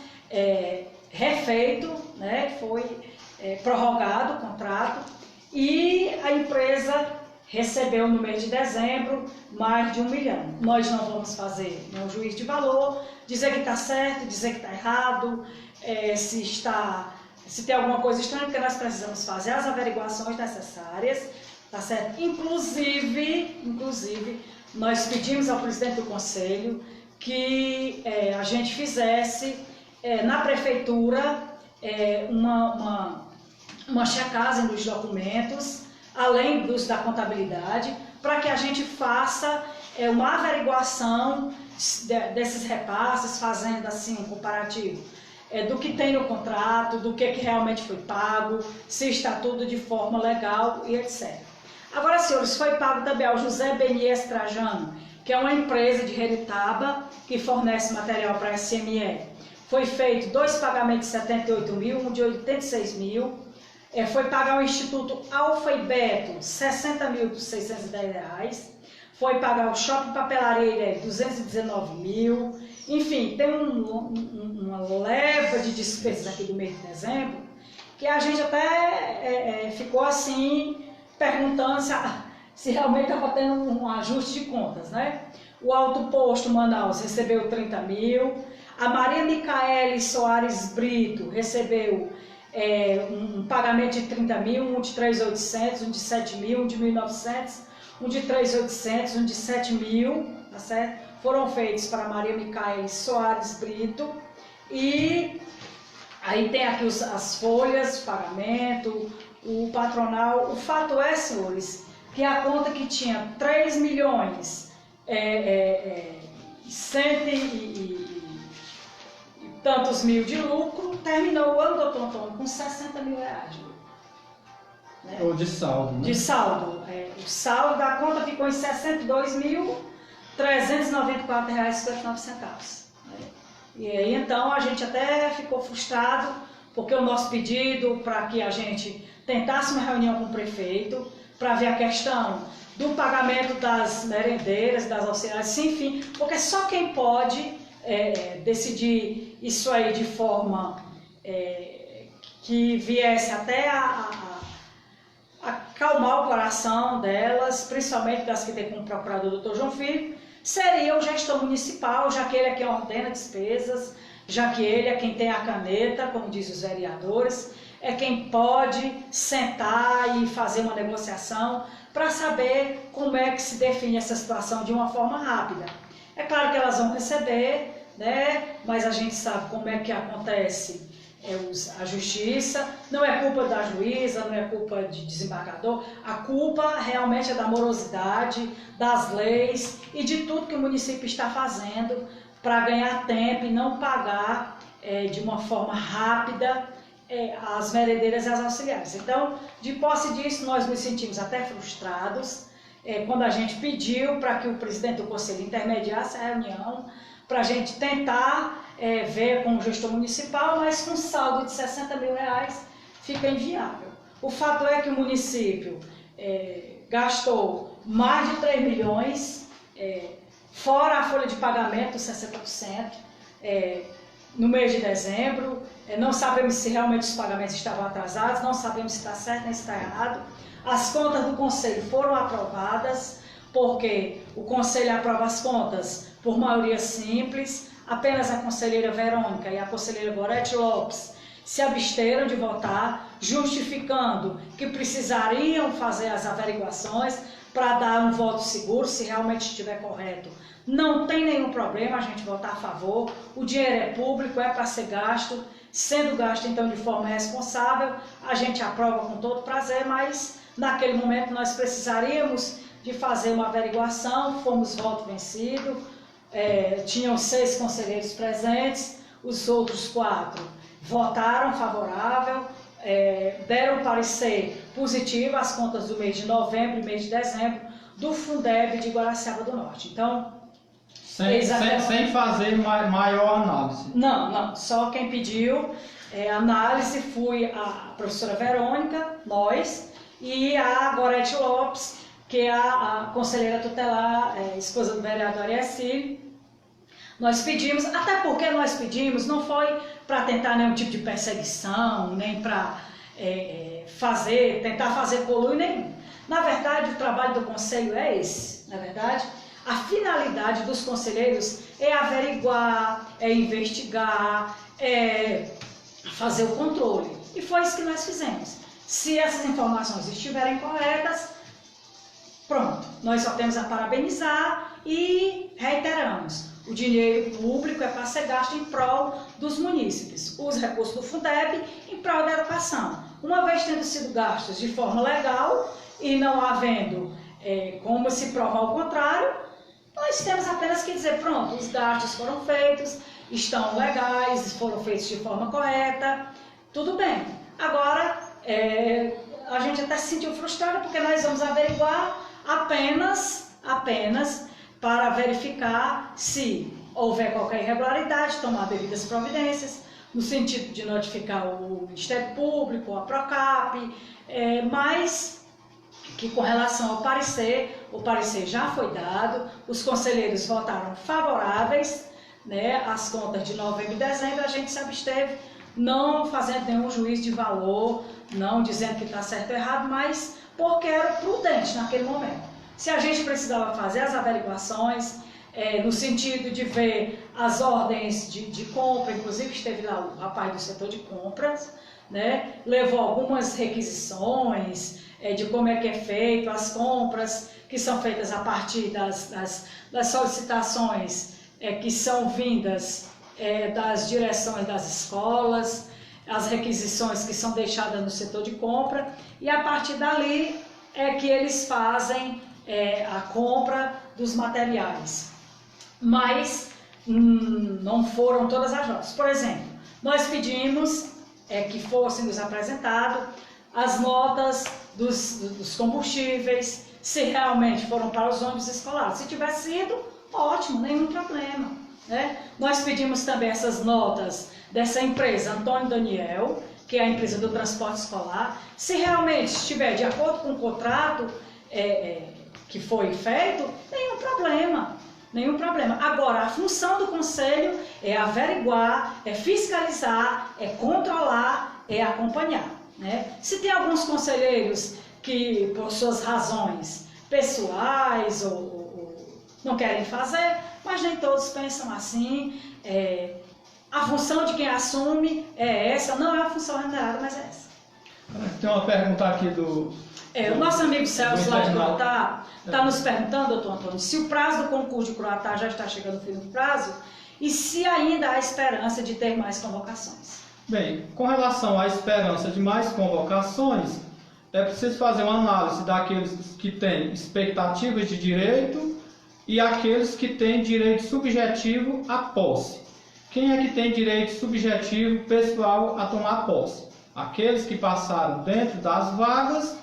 refeito, né? Foi prorrogado o contrato e a empresa recebeu no mês de dezembro mais de R$ 1 milhão. Nós não vamos fazer um juízo de valor, dizer que está certo, dizer que está errado, se tem alguma coisa estranha, porque nós precisamos fazer as averiguações necessárias, tá certo? Inclusive, nós pedimos ao presidente do conselho que a gente fizesse na prefeitura uma checagem dos documentos, além dos da contabilidade, para que a gente faça uma averiguação desses repasses, fazendo assim um comparativo do que tem no contrato, do que realmente foi pago, se está tudo de forma legal e etc. Agora, senhores, foi pago também ao José Benies Trajano, que é uma empresa de Heritaba que fornece material para a SME. Foi feito 2 pagamentos de 78.000, um de 86.000. Foi pagar ao Instituto Alfa e Beto R$ 60.610. Foi pagar o Shopping Papelaria R$ 219.000. Enfim, tem uma leva de despesas aqui do mês de dezembro que a gente até ficou assim, perguntando se realmente estava tendo um ajuste de contas, né? O Alto Posto Manaus recebeu 30.000. A Maria Micaele Soares Brito recebeu um pagamento de 30.000, um de 3.800, um de 7.000, um de 1.900, um de 3.800, um de 7.000, tá certo? Foram feitos para Maria Micaele Soares Brito. E aí tem aqui as folhas de pagamento, o patronal. O fato é, senhores, que a conta que tinha 3 milhões tantos mil de lucro, terminou o ano, doutor Antônio, com 60 mil reais de lucro. Né? Ou de saldo, né? De saldo. O saldo da conta ficou em R$ 62.394,59. Né? E aí, então, a gente até ficou frustrado, porque o nosso pedido para que a gente tentasse uma reunião com o prefeito, para ver a questão do pagamento das merendeiras, das auxiliares, enfim, porque só quem pode decidir isso aí de forma que viesse até a acalmar o coração delas, principalmente das que tem como procurador o Dr. João Filho, seria o gestor municipal, já que ele é quem ordena despesas, já que ele é quem tem a caneta, como dizem os vereadores, é quem pode sentar e fazer uma negociação para saber como é que se define essa situação de uma forma rápida. É claro que elas vão receber, né? Mas a gente sabe como é que acontece a justiça, não é culpa da juíza, não é culpa de desembargador, a culpa realmente é da morosidade, das leis e de tudo que o município está fazendo para ganhar tempo e não pagar de uma forma rápida as meredeiras e as auxiliares. Então, de posse disso, nós nos sentimos até frustrados quando a gente pediu para que o presidente do conselho intermediasse a reunião, para a gente tentar ver com o gestor municipal, mas com um saldo de 60 mil reais fica inviável. O fato é que o município gastou mais de 3 milhões, fora a folha de pagamento, 60%, no mês de dezembro. Não sabemos se realmente os pagamentos estavam atrasados, não sabemos se está certo nem se está errado. As contas do conselho foram aprovadas, porque o conselho aprova as contas por maioria simples. Apenas a conselheira Verônica e a conselheira Gorete Lopes se absteram de votar, justificando que precisariam fazer as averiguações para dar um voto seguro, se realmente estiver correto. Não tem nenhum problema a gente votar a favor, o dinheiro é público, é para ser gasto, sendo gasto então de forma responsável, a gente aprova com todo prazer, mas naquele momento nós precisaríamos de fazer uma averiguação, fomos voto vencido, tinham 6 conselheiros presentes, os outros 4 votaram favorável, deram parecer positivo às contas do mês de novembro e mês de dezembro do Fundeb de Guaraciaba do Norte. Então, sem fazer maior análise. Não, só quem pediu análise foi a professora Verônica, nós, e a Gorete Lopes, que é a conselheira tutelar, esposa do vereador Ariacílio. Nós pedimos, até porque nós pedimos, não foi para tentar nenhum tipo de perseguição, nem para tentar fazer conluio nenhum. Na verdade, o trabalho do conselho é esse, na verdade. A finalidade dos conselheiros é averiguar, é investigar, é fazer o controle. E foi isso que nós fizemos. Se essas informações estiverem corretas, pronto, nós só temos a parabenizar e reiteramos. O dinheiro público é para ser gasto em prol dos munícipes. Os recursos do Fundeb em prol da educação. Uma vez tendo sido gastos de forma legal e não havendo como se provar o contrário, nós temos apenas que dizer, pronto, os gastos foram feitos, estão legais, foram feitos de forma correta, tudo bem. Agora, a gente até se sentiu frustrado porque nós vamos averiguar apenas para verificar se houver qualquer irregularidade, tomar devidas providências, no sentido de notificar o Ministério Público, a Procap, mas que com relação ao parecer, o parecer já foi dado, os conselheiros votaram favoráveis, né, às contas de novembro e dezembro, a gente se absteve, não fazendo nenhum juízo de valor, não dizendo que está certo ou errado, mas porque era prudente naquele momento. Se a gente precisava fazer as averiguações, no sentido de ver as ordens de compra, inclusive esteve lá o rapaz do setor de compras, né, levou algumas requisições de como é que é feito as compras, que são feitas a partir das solicitações que são vindas das direções das escolas, as requisições que são deixadas no setor de compra, e a partir dali é que eles fazem a compra dos materiais. Mas não foram todas as notas. Por exemplo, nós pedimos que fossem nos apresentadas as notas dos combustíveis, se realmente foram para os ônibus escolares. Se tivesse sido, ótimo, nenhum problema, né? Nós pedimos também essas notas dessa empresa Antônio Daniel, que é a empresa do transporte escolar, se realmente estiver de acordo com o contrato que foi feito, nenhum problema. Nenhum problema. Agora, a função do conselho é averiguar, é fiscalizar, é controlar, é acompanhar, né? Se tem alguns conselheiros que, por suas razões pessoais ou não querem fazer, mas nem todos pensam assim. A função de quem assume é essa, não é a função remunerada, mas é essa. Tem uma pergunta aqui do O nosso amigo Celso lá de internauta. Croatá está nos perguntando, doutor Antônio, se o prazo do concurso de Croatá já está chegando ao fim do prazo e se ainda há esperança de ter mais convocações. Bem, com relação à esperança de mais convocações, é preciso fazer uma análise daqueles que têm expectativas de direito e aqueles que têm direito subjetivo à posse. Quem é que tem direito subjetivo pessoal a tomar posse? Aqueles que passaram dentro das vagas,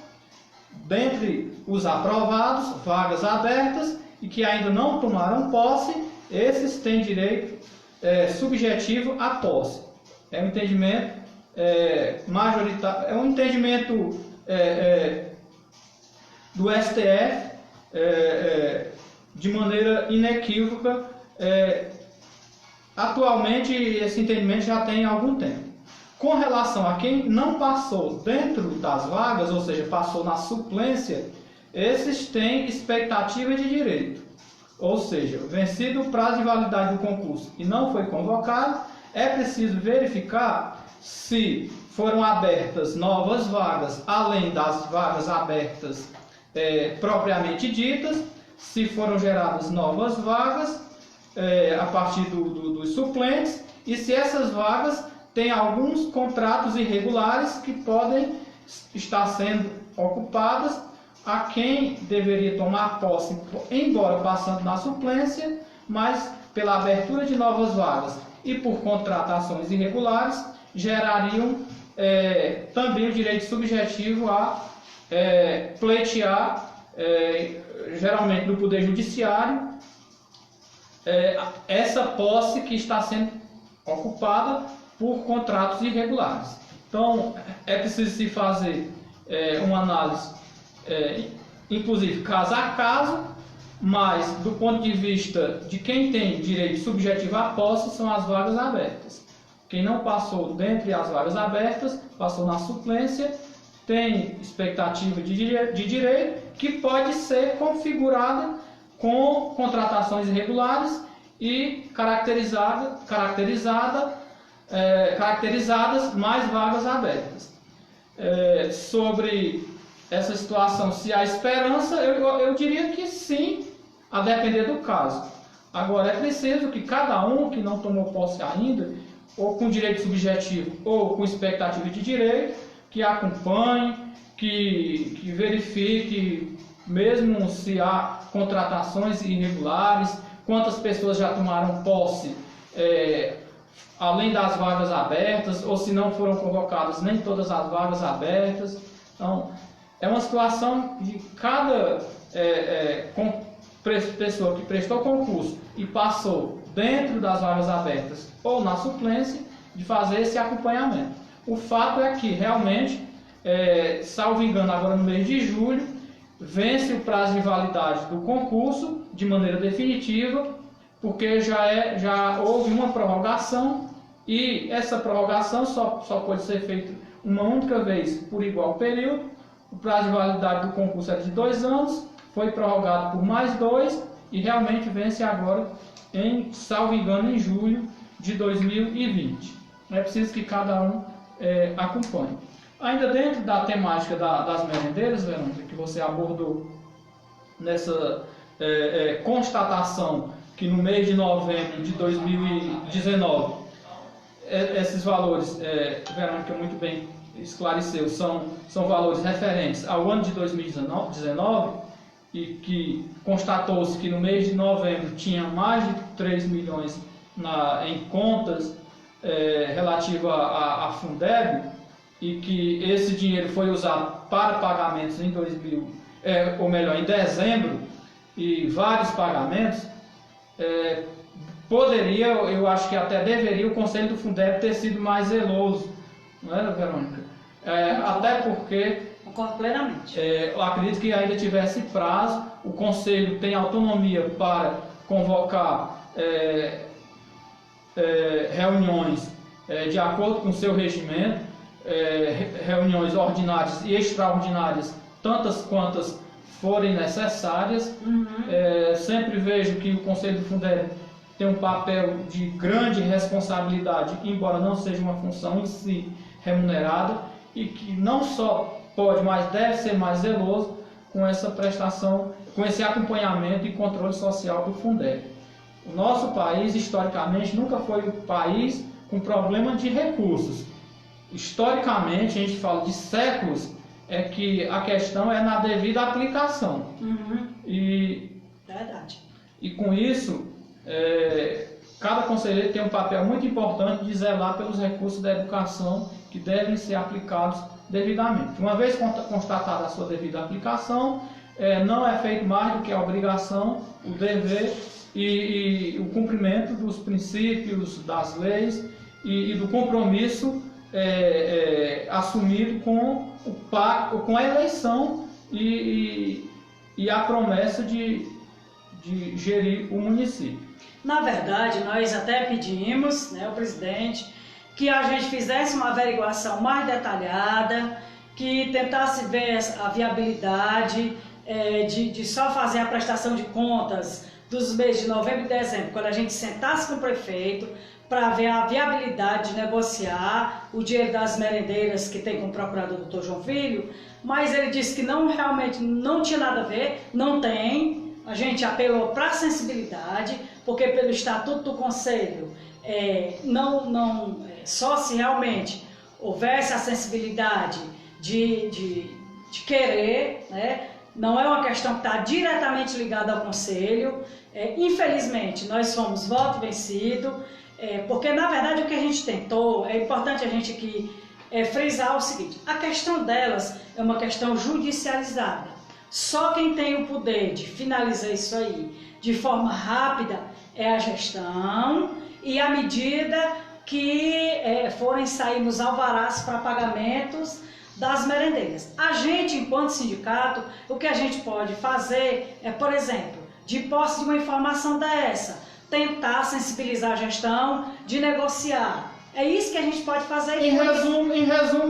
dentre os aprovados, vagas abertas, e que ainda não tomaram posse, esses têm direito subjetivo à posse. É um entendimento majoritário, é um entendimento do STF de maneira inequívoca. Atualmente, esse entendimento já tem algum tempo. Com relação a quem não passou dentro das vagas, ou seja, passou na suplência, esses têm expectativa de direito. Ou seja, vencido o prazo de validade do concurso e não foi convocado, é preciso verificar se foram abertas novas vagas, além das vagas abertas propriamente ditas, se foram geradas novas vagas a partir dos suplentes, e se essas vagas têm alguns contratos irregulares que podem estar sendo ocupadas a quem deveria tomar posse, embora passando na suplência, mas pela abertura de novas vagas e por contratações irregulares, gerariam também o direito subjetivo a pleitear, geralmente no Poder Judiciário, essa posse que está sendo ocupada por contratos irregulares. Então, é preciso se fazer uma análise, inclusive caso a caso, mas do ponto de vista de quem tem direito subjetivo à posse, são as vagas abertas. Quem não passou dentre as vagas abertas, passou na suplência, tem expectativa de direito que pode ser configurada com contratações irregulares e caracterizadas mais vagas abertas. Sobre essa situação, se há esperança, eu diria que sim, a depender do caso. Agora, é preciso que cada um que não tomou posse ainda, ou com direito subjetivo, ou com expectativa de direito, que acompanhe, que verifique, mesmo se há contratações irregulares, quantas pessoas já tomaram posse, além das vagas abertas, ou se não foram convocadas nem todas as vagas abertas. Então, é uma situação de cada pessoa que prestou concurso e passou dentro das vagas abertas ou na suplência, de fazer esse acompanhamento. O fato é que, realmente, salvo engano, agora no mês de julho, vence o prazo de validade do concurso de maneira definitiva, porque já houve uma prorrogação, e essa prorrogação só pode ser feita uma única vez por igual período. O prazo de validade do concurso era de 2 anos, foi prorrogado por mais 2 e realmente vence agora, salvo engano, em julho de 2020. É preciso que cada um acompanhe. Ainda dentro da temática das merendeiras, Verônica, que você abordou nessa constatação que no mês de novembro de 2019, esses valores, Verônica muito bem esclareceu, são valores referentes ao ano de 2019, e que constatou-se que no mês de novembro tinha mais de 3 milhões em contas relativa à Fundeb, e que esse dinheiro foi usado para pagamentos em em dezembro, e vários pagamentos, eu acho que até deveria o Conselho do Fundeb ter sido mais zeloso, não era, Verônica? Até porque concordo plenamente. Eu acredito que ainda tivesse prazo. O Conselho tem autonomia para convocar reuniões de acordo com o seu regimento, reuniões ordinárias e extraordinárias, tantas quantas forem necessárias. Sempre vejo que o Conselho do Fundeb tem um papel de grande responsabilidade, embora não seja uma função em si remunerada, e que não só pode, mas deve ser mais zeloso com essa prestação, com esse acompanhamento e controle social do Fundeb. O nosso país, historicamente, nunca foi um país com problema de recursos. Historicamente, a gente fala de séculos, é que a questão é na devida aplicação. Verdade. E com isso, cada conselheiro tem um papel muito importante de zelar pelos recursos da educação que devem ser aplicados devidamente. Uma vez constatada a sua devida aplicação, não é feito mais do que a obrigação, o dever e o cumprimento dos princípios, das leis e do compromisso assumido com o pacto, com a eleição e a promessa de gerir o município. Na verdade, nós até pedimos, né, ao presidente, que a gente fizesse uma averiguação mais detalhada, que tentasse ver a viabilidade de só fazer a prestação de contas dos meses de novembro e dezembro, quando a gente sentasse com o prefeito, para ver a viabilidade de negociar o dinheiro das merendeiras que tem com o procurador Dr. João Filho, mas ele disse que realmente não tinha nada a ver, não tem. A gente apelou para a sensibilidade, porque pelo Estatuto do Conselho, só se realmente houvesse a sensibilidade de querer, né? Não é uma questão que está diretamente ligada ao Conselho. Infelizmente, nós fomos voto vencido, porque na verdade o que a gente tentou, é importante a gente aqui frisar o seguinte: a questão delas é uma questão judicializada. Só quem tem o poder de finalizar isso aí de forma rápida é a gestão, e à medida que forem sair nos alvarás para pagamentos das merendeiras. A gente, enquanto sindicato, o que a gente pode fazer é, por exemplo, de posse de uma informação dessa, tentar sensibilizar a gestão de negociar. É isso que a gente pode fazer. Em resumo,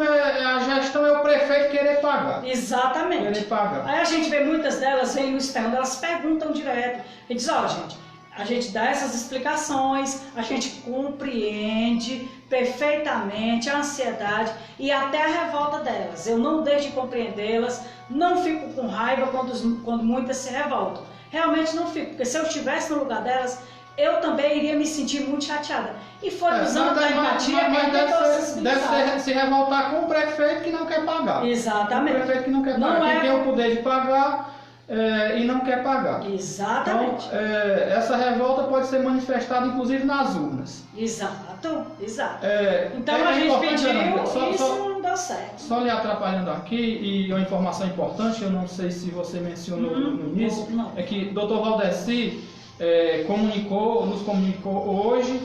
a gestão é o prefeito querer pagar. Exatamente. Querer pagar. Aí a gente vê muitas delas vêm nos perguntando, elas perguntam direto. E diz, gente, a gente dá essas explicações, a gente compreende perfeitamente a ansiedade e até a revolta delas. Eu não deixo de compreendê-las, não fico com raiva quando muitas se revoltam. Realmente não fico, porque se eu estivesse no lugar delas, eu também iria me sentir muito chateada. E foi usando da empatia, mas deve se revoltar com o prefeito que não quer pagar. Exatamente. O prefeito que não quer pagar. Quem tem o poder de pagar e não quer pagar. Exatamente. Então, essa revolta pode ser manifestada inclusive nas urnas. Exato. Então a gente pediu e isso não deu certo. Só lhe atrapalhando aqui, e uma informação importante, eu não sei se você mencionou no início, é que o Dr. Valdeci nos comunicou hoje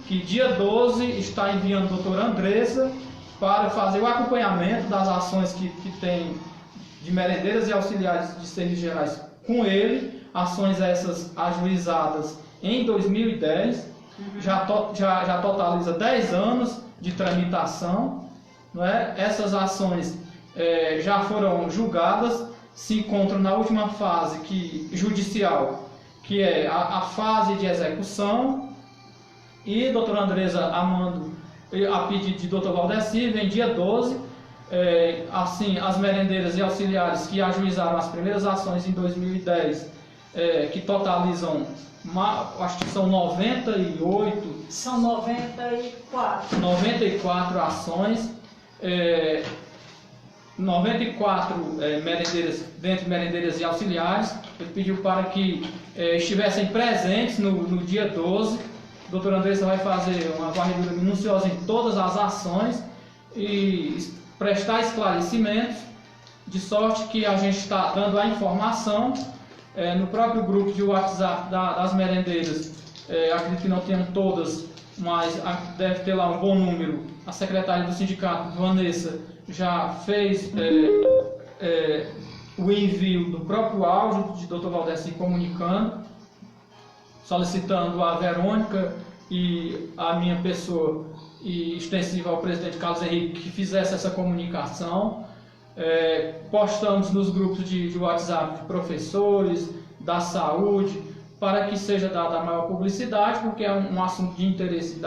que dia 12 está enviando a doutora Andressa para fazer o acompanhamento das ações que tem de merendeiras e auxiliares de serviços gerais com ele, ações essas ajuizadas em 2010, já totaliza 10 anos de tramitação, não é? Essas ações já foram julgadas, se encontram na última fase judicial, que é a fase de execução, e a doutora Andressa Amando, a pedido de Dr. Valdeci, vem dia 12, assim, as merendeiras e auxiliares que ajuizaram as primeiras ações em 2010, que totalizam, acho que são 98... São 94. 94 ações, 94 merendeiras, dentre merendeiras e auxiliares. Ele pediu para que estivessem presentes no dia 12. A doutora Andressa vai fazer uma varredura minuciosa em todas as ações e prestar esclarecimentos, de sorte que a gente está dando a informação no próprio grupo de WhatsApp das merendeiras. Acredito que não tenham todas, mas deve ter lá um bom número. A secretária do sindicato, Vanessa, já fez o envio do próprio áudio de Dr. Valdeci comunicando, solicitando a Verônica e a minha pessoa, e extensiva ao presidente Carlos Henrique, que fizesse essa comunicação. postamos nos grupos de WhatsApp de professores, da saúde, para que seja dada a maior publicidade, porque é um assunto de interesse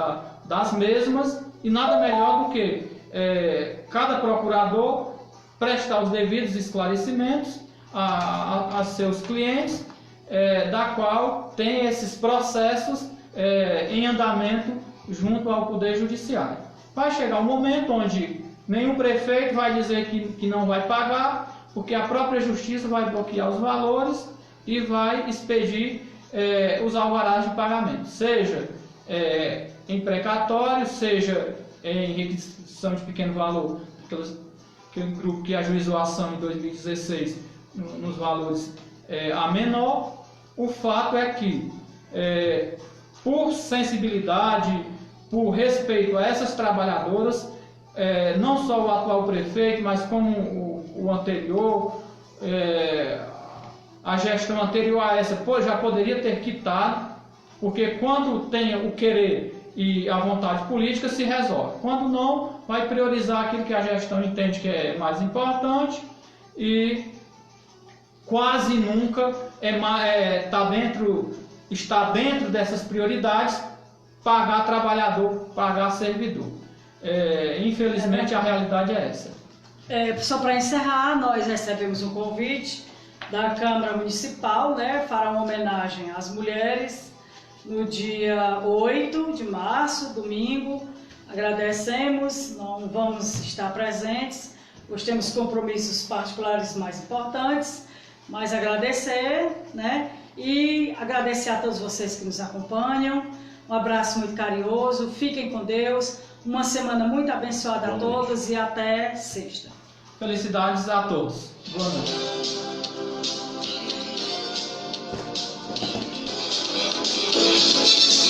das mesmas, e nada melhor do que cada procurador prestar os devidos esclarecimentos a seus clientes, da qual tem esses processos em andamento junto ao Poder Judiciário. Vai chegar um momento onde nenhum prefeito vai dizer que não vai pagar, porque a própria Justiça vai bloquear os valores e vai expedir os alvarás de pagamento, seja em precatório, seja em requisição de pequeno valor, aquele grupo que ajuizou a ação em 2016 nos valores a menor. O fato é que, por sensibilidade, por respeito a essas trabalhadoras, não só o atual prefeito, mas como o anterior, a gestão anterior a essa já poderia ter quitado, porque quando tem o querer e a vontade política se resolve. Quando não, vai priorizar aquilo que a gestão entende que é mais importante e quase nunca está dentro dessas prioridades pagar trabalhador, pagar servidor. Infelizmente a realidade é essa. Só para encerrar, nós recebemos um convite da Câmara Municipal, para uma homenagem às mulheres no dia 8 de março, domingo. Agradecemos, não vamos estar presentes, pois temos compromissos particulares mais importantes, mas agradecer, e agradecer a todos vocês que nos acompanham. Um abraço muito carinhoso, fiquem com Deus, uma semana muito abençoada a todos e até sexta. Felicidades a todos. Boa noite.